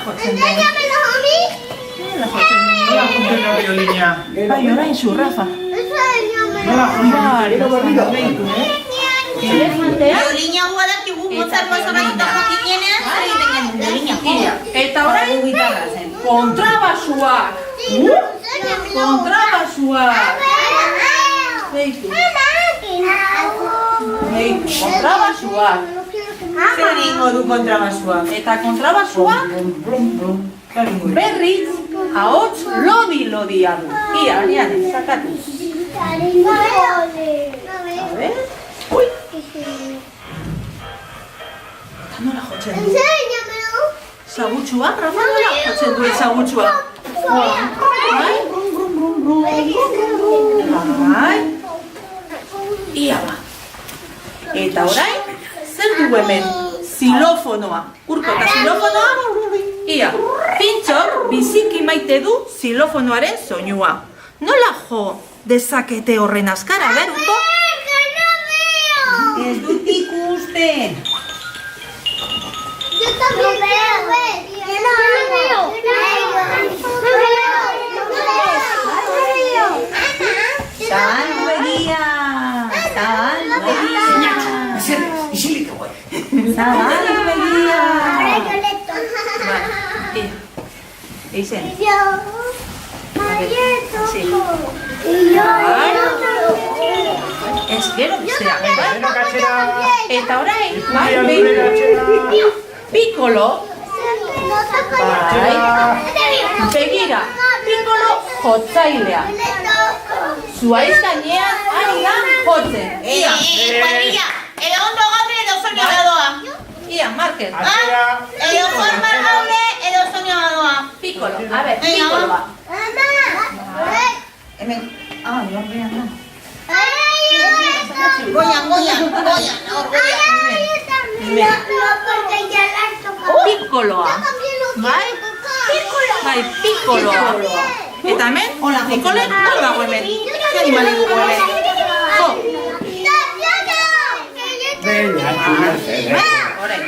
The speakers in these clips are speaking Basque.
jotzen den? Nola jotzen den? Nola jotzen da biolina? Bai, orain zu, Rafa. Nola jotzen da? Bale, behitu, Elefantea. Biolina hua dakigu, Mozart bazara eta jokinean, zer egiten genuen biolina. Eta orain, kontrabasuak. Kontrabasuak. Behitu. Behitu, kontrabasuak. Zer egingo du kontrabasua? Eta kontrabasua berriz ahots lodi-lodia du. Ia, Ariane, sakatu. A ver. Ui. Eta nola jotzen du? Zagutsua, Rafa, nola jotzen du zagutsua? Bai? Bai? Ia ba. Eta orain, zer dugu hemen? Zilofonoa. Urko eta zilofonoa? Ia, pintxok biziki maite du zilofonoaren soinua. Nola jo dezakete horren azkara, ber, Urko? Ez dut ikusten. Yo también veo. Yo no veo. Zabaldu begia. Zabaldu begia. Isilik hau. Zabaldu begia. Eizen. Ez, gero bizea, bai? Dena katxera. Eta orain, bai, Bai, behitu. katxera. Piccolo, bai, begira, Piccolo jotzailea. Zuaiz gainean ari da jotzen. Ia, Cuadrilla, edo ondo gaude edo soño gadoa. ia, Markel. Atxera. Edo forma gaude edo soño gadoa. Piccolo, a ver, Piccoloa. Hemen, Jorgean da. goian, hor goian. Piccoloa, bai? Bai, Piccoloa. Eta hemen, Nicole, hor dago hemen. Zer animali dugu hemen? Jo, Venga, orain.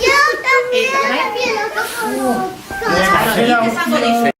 Yo también. Atxera. Esango dizu.